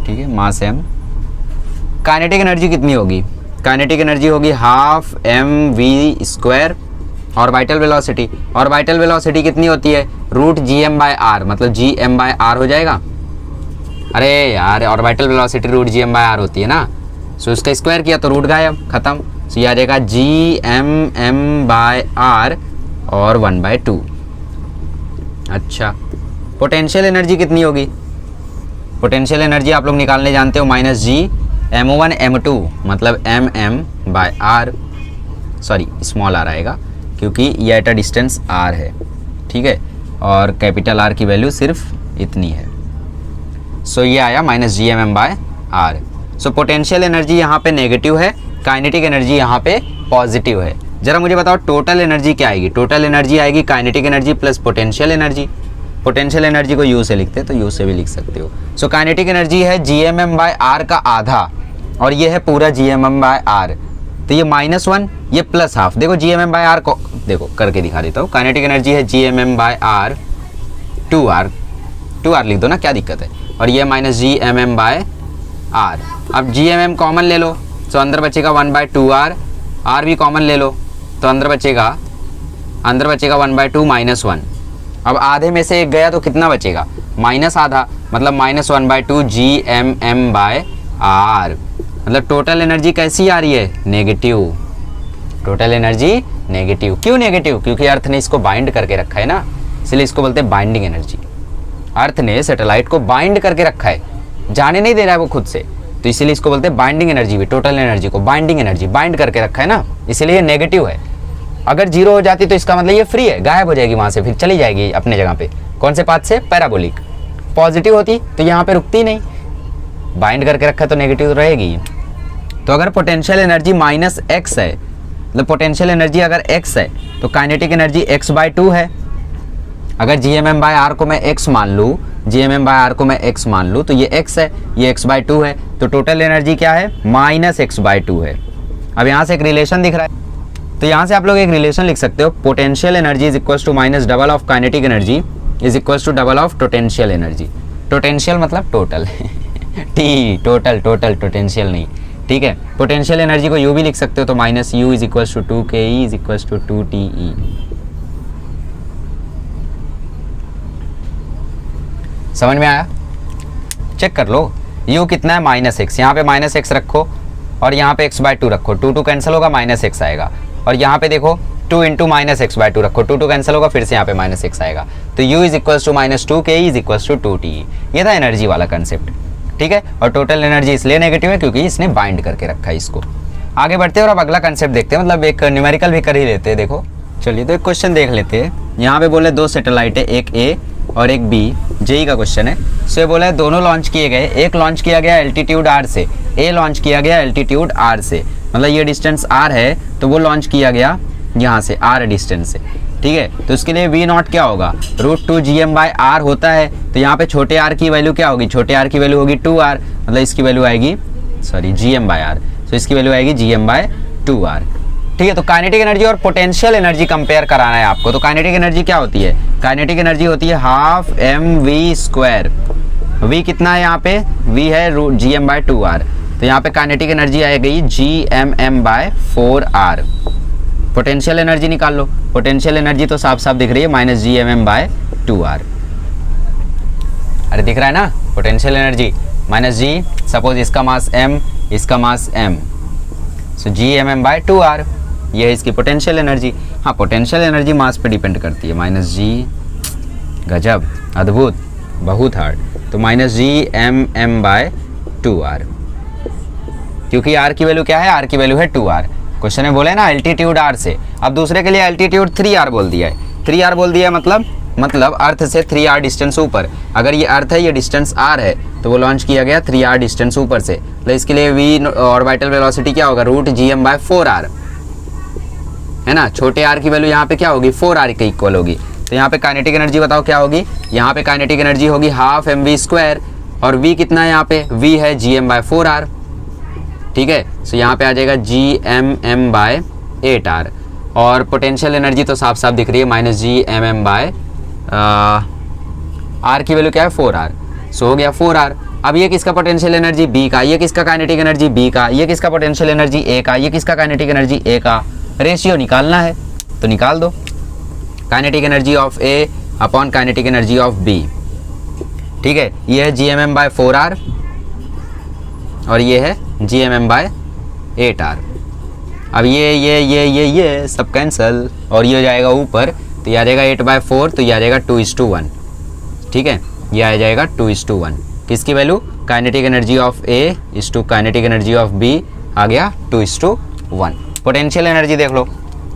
ठीक है, मास m। काइनेटिक एनर्जी कितनी होगी? काइनेटिक एनर्जी होगी हाफ mv², और वाइटल वेलोसिटी, और वाइटल वेलोसिटी कितनी होती है, रूट gm बाय आर, मतलब gm बाय आर हो जाएगा। अरे यार, और vital velocity root gm by R होती है ना, सो इसका स्क्वायर किया तो रूट गायब, खत्म। सो ये आ जाएगा gmm बाय आर और 1/2। अच्छा, पोटेंशियल एनर्जी कितनी होगी? पोटेंशियल एनर्जी आप लोग निकालने जानते हो, माइनस जी m1 m2 मतलब mm/r, सॉरी स्मॉल r आएगा क्योंकि ये एट अ डिस्टेंस r है, ठीक है, और कैपिटल R की वैल्यू सिर्फ इतनी है। सो ये आया माइनस जी mm/r। सो पोटेंशियल एनर्जी यहाँ पे नेगेटिव है, काइनेटिक एनर्जी यहाँ पे पॉजिटिव है। जरा मुझे बताओ टोटल एनर्जी क्या आएगी? टोटल एनर्जी आएगी kinetic energy plus potential energy. Potential energy को यू से लिखते हैं तो यू से भी लिख सकते हो। सो काइनेटिक एनर्जी है GMM/r का आधा और ये है पूरा GMM/r, तो ये -1 ये +½ देखो GMM/r को देखो करके दिखा देता हूँ। काइनेटिक एनर्जी है GMM/r 2r लिख दो ना, क्या दिक्कत है, और ये माइनस GMM/r। अब GMM कॉमन ले लो तो अंदर बचेगा 1/2r, r भी कॉमन ले लो तो अंदर बचेगा 1/2 -1। अब आधे में से एक गया तो कितना बचेगा? -½ मतलब -1/2 GMM/r। मतलब टोटल एनर्जी कैसी आ रही है? नेगेटिव। Total energy negative. क्यों नेगेटिव? क्योंकि अर्थ ने इसको बाइंड करके रखा है ना, इसलिए इसको बोलते हैं बाइंडिंग एनर्जी। अर्थ ने सैटेलाइट को बाइंड करके रखा है, जाने नहीं दे रहा है वो खुद से, तो इसीलिए इसको बोलते हैं बाइंडिंग एनर्जी। भी टोटल एनर्जी को बाइंडिंग एनर्जी बाइंड करके रखा है ना, इसलिए ये नेगेटिव है। अगर जीरो हो जाती तो इसका मतलब ये फ्री है, गायब हो जाएगी वहाँ से, फिर चली जाएगी अपने जगह पे। कौन से पाथ से? पैराबोलिक। पॉजिटिव होती तो यहाँ पे रुकती नहीं, बाइंड करके रखा तो नेगेटिव रहेगी। तो अगर पोटेंशियल एनर्जी -x है, मतलब पोटेंशियल एनर्जी अगर x है तो काइनेटिक एनर्जी x/2 है। अगर GMM/r को मैं x मान लूँ, GMM/r को मैं x मान लूँ तो ये x है, ये x/2 है, तो टोटल एनर्जी क्या है? -x/2 है। अब यहाँ से एक रिलेशन दिख रहा है, तो यहाँ से आप लोग एक रिलेशन लिख सकते हो, potential energy is equal to minus double of kinetic energy is equal to double of potential energy. Potential मतलब टोटल टी टोटल पोटेंशियल नहीं, ठीक है। पोटेंशियल एनर्जी को यू भी लिख सकते हो, तो minus U is equal to 2ke is equal to 2te। समझ में आया? चेक कर लो, u कितना है? -x। यहाँ पे -x रखो और यहाँ पे x/2 रखो, 2 कैंसिल होगा, -x आएगा। और यहाँ पे देखो 2 इंटू -x/2 रखो, 2 कैंसिल होगा, फिर से यहाँ पे -x आएगा। तो u is equal to -2ke is equal to 2te। ये था एनर्जी वाला कंसेप्ट, ठीक है। और टोटल एनर्जी इसलिए नेगेटिव है क्योंकि इसने बाइंड करके रखा है इसको। आगे बढ़ते हैं और अब अगला कंसेप्ट देखते हैं, मतलब एक न्यूमेरिकल भी कर ही लेते हैं। देखो चलिए, तो एक क्वेश्चन देख लेते हैं। यहाँ पे बोले 2 सैटेलाइट है, एक ए और एक बी, जेई का क्वेश्चन है। सो ये बोला है दोनों लॉन्च किए गए, एक लॉन्च किया गया एल्टीट्यूड r से, ए लॉन्च किया गया एल्टीट्यूड r से, मतलब ये डिस्टेंस r है तो वो लॉन्च किया गया यहाँ से r डिस्टेंस से, ठीक है। तो इसके लिए v0 क्या होगा? √2 GM/r होता है, तो यहाँ पे छोटे r की वैल्यू क्या होगी? छोटे r की वैल्यू होगी 2r, मतलब इसकी वैल्यू आएगी GM/r, तो इसकी वैल्यू आएगी GM/2r, ठीक है। तो काइनेटिक एनर्जी और पोटेंशियल एनर्जी कंपेयर कराना है आपको। तो काइनेटिक एनर्जी क्या होती है? काइनेटिक एनर्जी होती है ½ mv²। v कितना है यहाँ पे? v है GM/2r, तो यहाँ पे काइनेटिक एनर्जी आ गई GMM/4r। पोटेंशियल एनर्जी निकाल लो, पोटेंशियल एनर्जी तो साफ साफ दिख रही है -GMM/2r। अरे दिख रहा है ना, पोटेंशियल एनर्जी -g, सपोज इसका मास m, इसका मास m, सो GMM/2r, ये है इसकी पोटेंशियल एनर्जी। हाँ, पोटेंशियल एनर्जी मास पे डिपेंड करती है, -g, गजब, अद्भुत, बहुत हार्ड। तो -GMM/2r, क्योंकि r की वैल्यू क्या है? r की वैल्यू है 2r। क्वेश्चन में बोले ना एल्टीट्यूड r से, अब दूसरे के लिए एल्टीट्यूड 3r बोल दिया है। 3r बोल दिया है मतलब अर्थ से 3r डिस्टेंस ऊपर। अगर ये अर्थ है, ये डिस्टेंस r है, तो वो लॉन्च किया गया 3r डिस्टेंस ऊपर से, तो इसके लिए v ऑर्बिटल वेलोसिटी क्या होगा? √GM/4r, है ना। छोटे r की वैल्यू यहाँ पे क्या होगी? 4r के इक्वल होगी। तो यहाँ पे काइनेटिक एनर्जी बताओ क्या होगी? यहाँ पे काइनेटिक एनर्जी होगी ½ mv², और v कितना है यहाँ पे? v है GM/4r, ठीक है। सो यहाँ पे आ जाएगा GMM/8r, और पोटेंशियल एनर्जी तो साफ साफ दिख रही है -GMM/r की वैल्यू क्या है? 4r, सो हो गया 4r। अब ये किसका पोटेंशियल एनर्जी? b का, ये किसका काइनेटिक एनर्जी? b का, ये किसका पोटेंशियल एनर्जी? a का, ये किसका काइनेटिक एनर्जी? a का। रेशियो निकालना है तो निकाल दो, kinetic energy of a upon kinetic energy of b, ठीक है। ये है GMM/4r और ये है GMM/8r। अब ये सब कैंसल, और ये हो जाएगा ऊपर, तो ये आ जाएगा 8/4, तो ये आ जाएगा 2:1, ठीक है, ये आ जाएगा 2:1। किसकी value, kinetic energy of A is to kinetic energy of B आ गया 2:1। पोटेंशियल एनर्जी देख लो,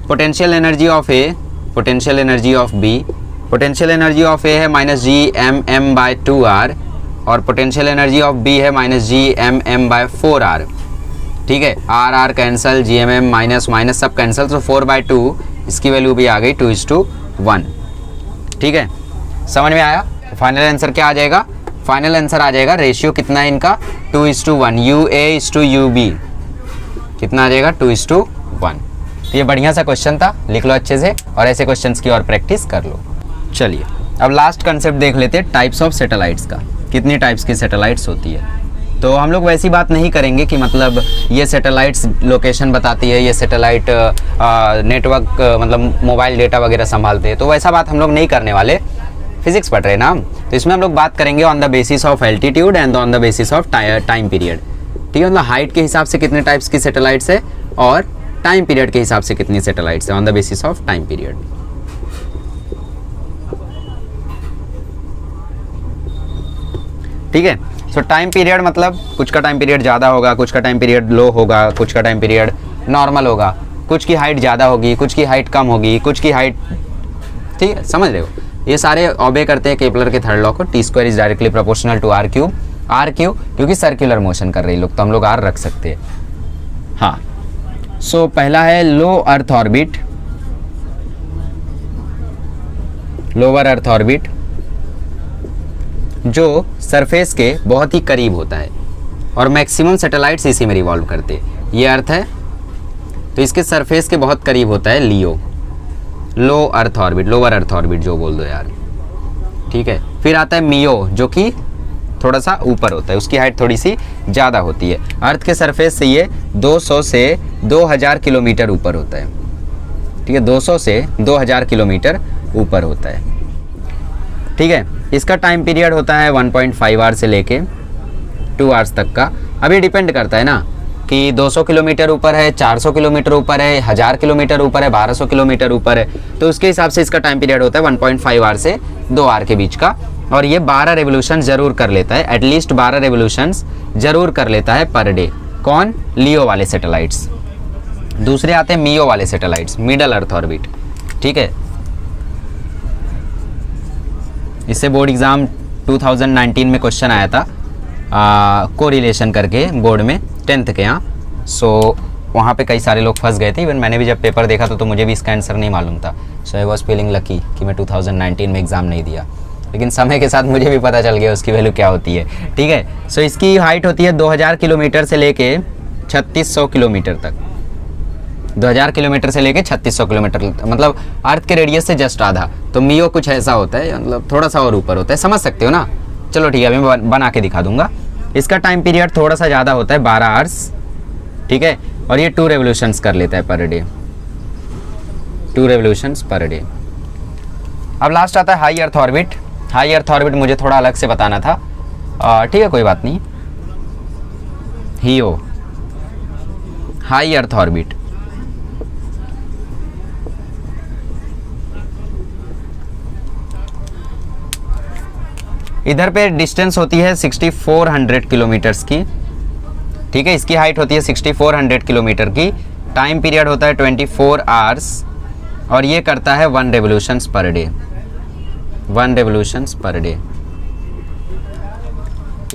potential energy of A, potential energy of B, potential energy of A है -Gmm/2r और पोटेंशियल एनर्जी ऑफ बी है -Gmm/4r। ठीक है, R cancel, Gmm minus minus सब कैंसल, तो 4/2 इसकी वैल्यू भी आ गई 2:1। ठीक है, समझ में आया। फाइनल आंसर क्या आ जाएगा, फाइनल आंसर आ जाएगा रेशियो कितना है इनका 2:1, UA/UB कितना आ जाएगा 2:1। तो ये बढ़िया सा क्वेश्चन था, लिख लो अच्छे से और ऐसे क्वेश्चंस की और प्रैक्टिस कर लो। चलिए अब लास्ट कंसेप्ट देख लेते हैं, टाइप्स ऑफ सैटेलाइट्स का। कितनी टाइप्स की सैटेलाइट्स होती है, तो हम लोग वैसी बात नहीं करेंगे कि मतलब ये सैटेलाइट्स लोकेशन बताती है, ये सैटेलाइट नेटवर्क मतलब मोबाइल डेटा वगैरह संभालते हैं, तो वैसा बात हम लोग नहीं करने वाले। फिजिक्स पढ़ रहे हैं ना हम, तो इसमें हम लोग बात करेंगे on the basis of altitude and on the basis of time period. ठीक है, मतलब हाइट के हिसाब से कितने टाइप्स की सैटेलाइट्स है और टाइम पीरियड के हिसाब से कितनी सैटेलाइट्स है on the basis of time period. ठीक है, सो टाइम पीरियड मतलब कुछ का टाइम पीरियड ज़्यादा होगा, कुछ का टाइम पीरियड लो होगा, कुछ का टाइम पीरियड नॉर्मल होगा, कुछ की हाइट ज़्यादा होगी, कुछ की हाइट कम होगी, कुछ की हाइट, ठीक है, समझ रहे हो। ये सारे ऑबे करते हैं केपलर के थर्ड लॉ को, T² is directly proportional to R³ क्योंकि सर्कुलर मोशन कर रही लोग, तो हम लोग R रख सकते हैं। हाँ, सो पहला है low earth orbit, lower earth orbit जो सरफेस के बहुत ही करीब होता है और मैक्सिमम सैटेलाइट्स इसी में रिवॉल्व करते हैं। ये अर्थ है तो इसके सरफेस के बहुत करीब होता है LEO, low earth orbit, lower earth orbit जो बोल दो यार। ठीक है, फिर आता है मियो जो कि थोड़ा सा ऊपर होता है, उसकी हाइट थोड़ी सी ज़्यादा होती है। अर्थ के सरफेस से ये 200 से 2000 किलोमीटर ऊपर होता है। ठीक है, 200 से 2000 किलोमीटर ऊपर होता है। ठीक है, इसका टाइम पीरियड होता है 1.5 आवर से लेके 2 आवर्स तक का। अभी डिपेंड करता है ना कि 200 किलोमीटर ऊपर है, 400 किलोमीटर ऊपर है, 1000 किलोमीटर ऊपर है, 1200 किलोमीटर ऊपर है, तो उसके हिसाब से इसका टाइम पीरियड होता है 1.5 आवर से 2 आवर के बीच का। और ये 12 रेवोल्यूशन जरूर कर लेता है, एटलीस्ट 12 रेवोल्यूशंस जरूर कर लेता है पर डे। कौन, लियो वाले सैटेलाइट्स। दूसरे आते हैं मियो वाले सैटेलाइट्स, मिडल अर्थ ऑर्बिट। ठीक है, इससे बोर्ड एग्ज़ाम 2019 में क्वेश्चन आया था कोरिलेशन करके बोर्ड में 10th के यहाँ। सो वहाँ पे कई सारे लोग फंस गए थे, इवन मैंने भी जब पेपर देखा तो मुझे भी इसका आंसर नहीं मालूम था। सो आई वॉज फीलिंग लकी कि मैं 2019 में एग्ज़ाम नहीं दिया, लेकिन समय के साथ मुझे भी पता चल गया उसकी वैल्यू क्या होती है। ठीक है, सो इसकी हाइट होती है 2000 किलोमीटर से लेके 3600 किलोमीटर तक, 2000 किलोमीटर से लेके 3600 किलोमीटर, मतलब अर्थ के रेडियस से जस्ट आधा। तो मियो कुछ ऐसा होता है, मतलब थोड़ा सा और ऊपर होता है, समझ सकते हो ना। चलो ठीक है, अभी मैं बना के दिखा दूंगा। इसका टाइम पीरियड थोड़ा सा ज़्यादा होता है, 12 आवर्स। ठीक है, और ये 2 रेवोल्यूशंस कर लेता है per day, 2 revolutions per day. अब लास्ट आता है high earth orbit. High earth orbit मुझे थोड़ा अलग से बताना था, ठीक है कोई बात नहीं। हियो, हाई अर्थ ऑर्बिट। इधर पे डिस्टेंस होती है 6400 किलोमीटर्स की। ठीक है, इसकी हाइट होती है 6400 किलोमीटर की। टाइम पीरियड होता है 24 आवर्स और ये करता है 1 revolutions per day, 1 revolutions per day.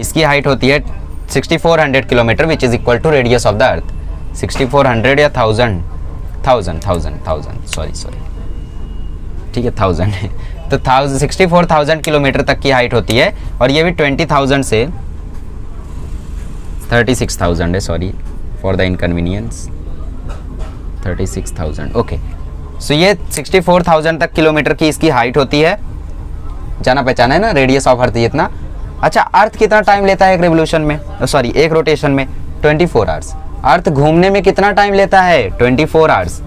इसकी हाइट होती है 6400 kilometre which is equal to radius of the earth. 6400 या 1000 सॉरी ठीक है 1000 है, तो 64,000 किलोमीटर तक की हाइट होती है और ये भी 20,000 से 36,000 है, sorry for the inconvenience, 36,000। Okay, so ये 64,000 तक किलोमीटर की इसकी हाइट होती है। जाना पहचाना है ना, रेडियस ऑफ अर्थ इतना। अच्छा, अर्थ कितना टाइम लेता है एक रेवोल्यूशन में, सॉरी एक रोटेशन में? 24 आवर्स। अर्थ घूमने में कितना टाइम लेता है? 24 आवर्स।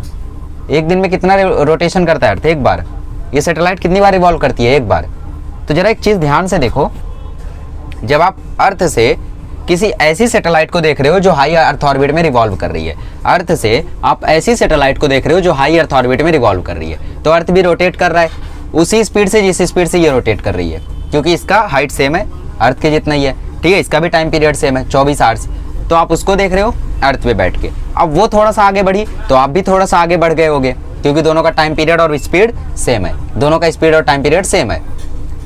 एक दिन में कितना रोटेशन करता है अर्थ? एक बार। ये सैटेलाइट कितनी बार रिवॉल्व करती है? एक बार। तो जरा एक चीज़ ध्यान से देखो, जब आप अर्थ से किसी ऐसी सैटेलाइट को देख रहे हो जो हाई अर्थ ऑर्बिट में रिवॉल्व कर रही है, अर्थ से आप ऐसी सैटेलाइट को देख रहे हो जो हाई अर्थ ऑर्बिट में रिवॉल्व कर रही है, तो अर्थ भी रोटेट कर रहा है उसी स्पीड से जिस स्पीड से ये रोटेट कर रही है। क्योंकि इसका हाइट सेम है, अर्थ के जितना ही है, ठीक है। इसका भी टाइम पीरियड सेम है 24 आवर्स। तो आप उसको देख रहे हो अर्थ पे बैठ के, अब वो थोड़ा सा आगे बढ़ी तो आप भी थोड़ा सा आगे बढ़ गए होगे, क्योंकि दोनों का टाइम पीरियड और स्पीड सेम है, दोनों का स्पीड और टाइम पीरियड सेम है।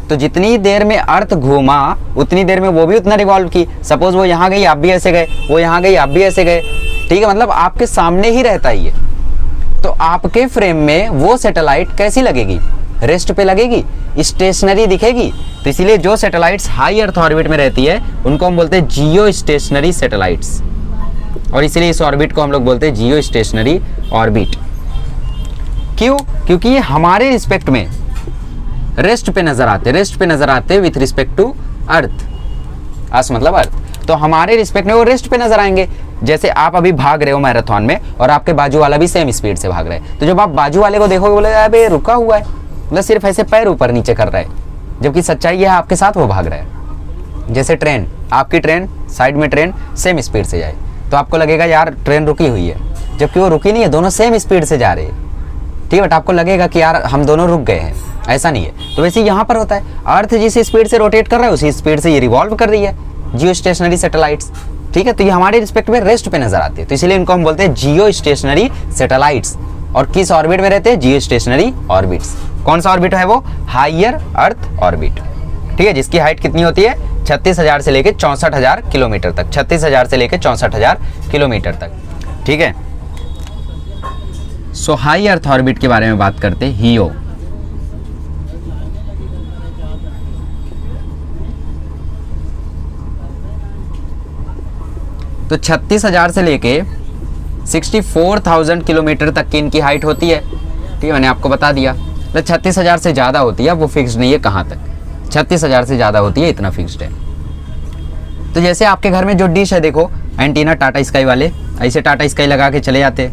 तो जितनी देर में अर्थ घूमा उतनी देर में वो भी उतना रिवॉल्व की। सपोज वो यहाँ गई आप भी ऐसे गए, वो यहाँ गई आप भी ऐसे गए, ठीक है। मतलब आपके सामने ही रहता ही है। तो आपके फ्रेम में वो सैटेलाइट कैसी लगेगी? रेस्ट पे लगेगी, स्टेशनरी दिखेगी। तो इसीलिए जो सैटेलाइट्स हाई अर्थ ऑर्बिट में रहती है उनको हम बोलते हैं जियो स्टेशनरी सैटेलाइट्स, और इसीलिए इस ऑर्बिट को हम लोग बोलते हैं जियो स्टेशनरी ऑर्बिट। क्यों? क्योंकि ये हमारे रिस्पेक्ट में रेस्ट पे नजर आते विथ रिस्पेक्ट टू अर्थ। अस मतलब अर्थ, तो हमारे रिस्पेक्ट में वो रेस्ट पे नजर आएंगे। जैसे आप अभी भाग रहे हो मैराथन में और आपके बाजू वाला भी सेम स्पीड से भाग रहा है, तो जब आप बाजू वाले को देखोगे बोले अबे रुका हुआ है, मतलब सिर्फ ऐसे पैर ऊपर नीचे कर रहा है, जबकि सच्चाई है आपके साथ वो भाग रहा है। जैसे ट्रेन, आपकी ट्रेन साइड में ट्रेन सेम स्पीड से जाए तो आपको लगेगा यार ट्रेन रुकी हुई है, जबकि वो रुकी नहीं है, दोनों सेम स्पीड से जा रहे हैं, ठीक है। बट आपको लगेगा कि यार हम दोनों रुक गए हैं, ऐसा नहीं है। तो वैसे यहाँ पर होता है, अर्थ जिस स्पीड से रोटेट कर रहा है उसी स्पीड से ये रिवॉल्व कर रही है, जियो स्टेशनरी सैटेलाइट्स, ठीक है। तो ये हमारे रिस्पेक्ट में रेस्ट पे नजर आती है, तो इसलिए इनको हम बोलते हैं जियो स्टेशनरी सैटेलाइट्स। और किस ऑर्बिट में रहते हैं? जियो स्टेशनरी ऑर्बिट्स। कौन सा ऑर्बिट है वो? हायर अर्थ ऑर्बिट, ठीक है, जिसकी हाइट कितनी होती है? 36,000 से लेकर 64,000 किलोमीटर तक, 36,000 से लेकर 64,000 किलोमीटर तक, ठीक है। सो हाई अर्थ ऑर्बिट के बारे में बात करते हैं, हियो। तो 36,000 से लेके 64,000 किलोमीटर तक की इनकी हाइट होती है, ठीक है, मैंने आपको बता दिया। तो 36,000 से ज़्यादा होती है, वो फिक्स नहीं है कहाँ तक, 36,000 से ज़्यादा होती है, इतना फिक्स्ड है। तो जैसे आपके घर में जो डिश है, देखो एंटीना टाटा स्काई वाले ऐसे टाटा स्काई लगा के चले जाते,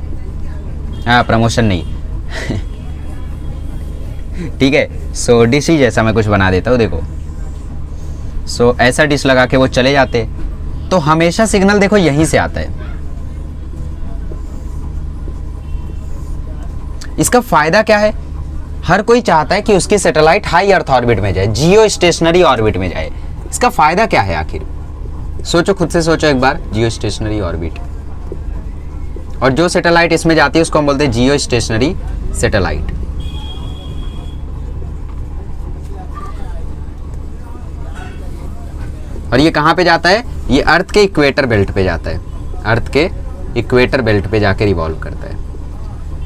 हाँ प्रमोशन नहीं ठीक है। सो डिश ही जैसा मैं कुछ बना देता हूँ, देखो। सो ऐसा डिश लगा के वो चले जाते, तो हमेशा सिग्नल देखो यहीं से आता है। इसका फायदा क्या है? हर कोई चाहता है कि उसकी सैटेलाइट हाई अर्थ ऑर्बिट में जाए, जियो स्टेशनरी ऑर्बिट में जाए। इसका फायदा क्या है आखिर? सोचो, खुद से सोचो एक बार, जियो स्टेशनरी ऑर्बिट। और जो सैटेलाइट इसमें जाती है उसको हम बोलते हैं जियो स्टेशनरी सैटेलाइट। और ये कहाँ पे जाता है? ये अर्थ के इक्वेटर बेल्ट पे जाता है, अर्थ के इक्वेटर बेल्ट पे जाके रिवॉल्व करता है।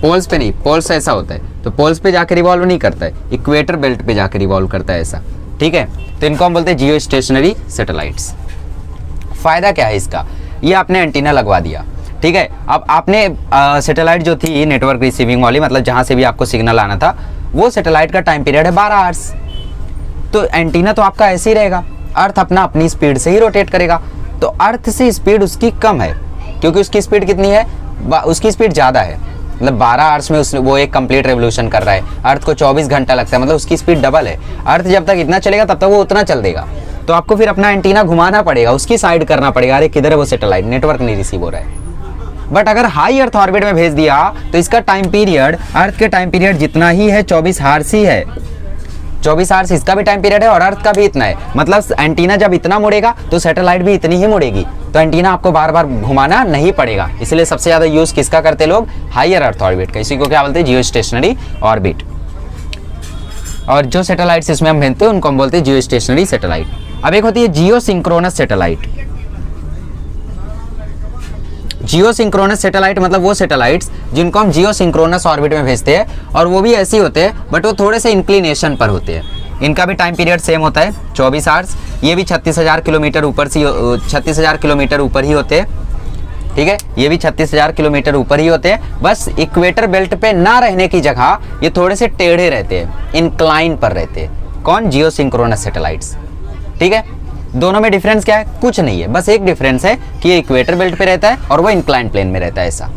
पोल्स पे नहीं, पोल्स ऐसा होता है, तो पोल्स पे जाके रिवॉल्व नहीं करता है, इक्वेटर बेल्ट पे जाके रिवॉल्व करता है, ऐसा, ठीक है। तो इनको हम बोलते हैं जियो स्टेशनरी सैटेलाइट्स। फायदा क्या है इसका? ये आपने एंटीना लगवा दिया, ठीक है। अब आपने सैटेलाइट जो थी नेटवर्क रिसीविंग वाली, मतलब जहाँ से भी आपको सिग्नल आना था, वो सैटेलाइट का टाइम पीरियड है 12 आवर्स। तो एंटीना तो आपका ऐसे ही रहेगा, अर्थ अपनी स्पीड से ही रोटेट करेगा। तो अर्थ से स्पीड उसकी कम है, क्योंकि उसकी स्पीड कितनी है? उसकी स्पीड ज़्यादा है, मतलब 12 आवर्स में वो एक कंप्लीट रेवोल्यूशन कर रहा है। अर्थ को 24 घंटा लगता है, मतलब उसकी स्पीड डबल है। अर्थ जब तक इतना चलेगा तब तक वो उतना चल देगा। तो आपको फिर अपना एंटीना घुमाना पड़ेगा, उसकी साइड करना पड़ेगा, अरे किधर है वो सैटेलाइट, नेटवर्क नहीं रिसीव हो रहा है। बट अगर हाई अर्थ ऑर्बिट में भेज दिया तो इसका टाइम पीरियड अर्थ के टाइम पीरियड जितना ही है, 24 आवर्स ही है। 24 आवर्स इसका भी टाइम पीरियड है और अर्थ का भी इतना है। मतलब एंटीना जब इतना मुड़ेगा तो सैटेलाइट भी इतनी ही मुड़ेगी। तो एंटीना आपको बार बार घुमाना नहीं पड़ेगा। इसलिए सबसे ज़्यादा यूज़ किसका करते लोग? हायर अर्थ ऑर्बिट का। इसी को क्या बोलते हैं? जियो स्टेशनरी ऑर्बिट। और जो सैटेलाइट्स इसमें हम भेजते हैं उनको हम बोलते हैं जियो स्टेशनरी सैटेलाइट। अब एक होती है जियो सिंक्रोनस सैटेलाइट। जियो सिंक्रोनस सैटेलाइट मतलब वो सैटेलाइट्स जिनको हम जियो सिंक्रोनस ऑर्बिट में भेजते हैं, और वो भी ऐसे ही होते हैं बट वो थोड़े से इंक्लिनेशन पर होते हैं। इनका भी टाइम पीरियड सेम होता है 24 आवर्स। ये भी 36,000 किलोमीटर ऊपर से 36,000 किलोमीटर ऊपर ही होते हैं, ठीक है। ये भी 36,000 किलोमीटर ऊपर ही होते हैं। बस इक्वेटर बेल्ट पे ना रहने की जगह ये थोड़े से टेढ़े रहते हैं, इंक्लाइन पर रहते हैं। कौन? जियो सिंक्रोनस सैटेलाइट्स, ठीक है। दोनों में डिफरेंस क्या है? कुछ नहीं है, बस एक डिफरेंस है कि ये इक्वेटर बेल्ट पे रहता है और वो इंक्लाइन प्लेन में रहता है। ऐसा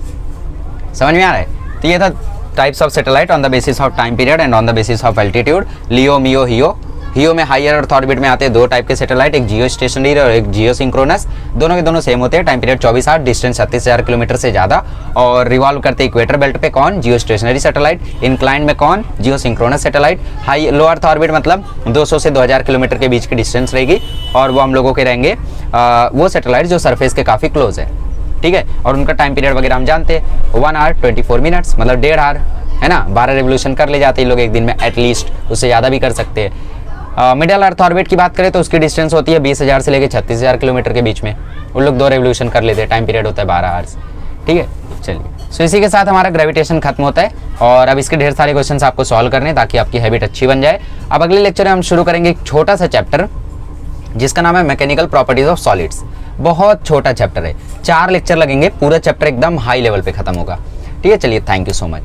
समझ में आ रहा है? तो ये था types of satellite on the basis of time period and on the basis of altitude. LEO, MEO, HEO EO में हायर अर्थ ऑर्बिट में आते हैं दो टाइप के सैटेलाइट, एक जियो स्टेशनरी और एक जियो सिंक्रोनस। दोनों के दोनों सेम होते हैं, time period 24 hour, distance 36,000 kilometre से ज़्यादा, और रिवॉल्व करते इक्वेटर बेल्ट पे कौन, जियो स्टेशनरी सैटेलाइट, इंक्लाइंड में कौन, geosynchronous satellite. High low earth orbit मतलब 200 से 2000 किलोमीटर के बीच की डिस्टेंस रहेगी, और वो हम लोगों के रहेंगे वो सैटेलाइट जो सरफेस के काफ़ी क्लोज है, ठीक है। और उनका टाइम पीरियड वगैरह हम जानते हैं, 1 आवर 24 मिनट्स मतलब 1.5 आवर, है ना। 12 रिवोल्यूशन कर ले जाते हैं लोग एक दिन में एटलीस्ट, उससे ज़्यादा भी कर सकते हैं। मिडल अर्थ ऑर्बिट की बात करें तो उसकी डिस्टेंस होती है 20,000 से लेकर 36,000 किलोमीटर के बीच में, उन लोग 2 रिवोल्यूशन कर लेते हैं, टाइम पीरियड होता है 12 आवर्स, ठीक है। चलिए, सो इसी के साथ हमारा ग्रेविटेशन खत्म होता है, और अब इसके ढेर सारे क्वेश्चन आपको सॉल्व करने हैं ताकि आपकी हैबिट अच्छी बन जाए। अब अगले लेक्चर में हम शुरू करेंगे एक छोटा सा चैप्टर जिसका नाम है मैकेनिकल प्रॉपर्टीज ऑफ सॉलिड्स। बहुत छोटा चैप्टर है, 4 लेक्चर लगेंगे, पूरा चैप्टर एकदम हाई लेवल पे खत्म होगा, ठीक है। चलिए, थैंक यू सो मच।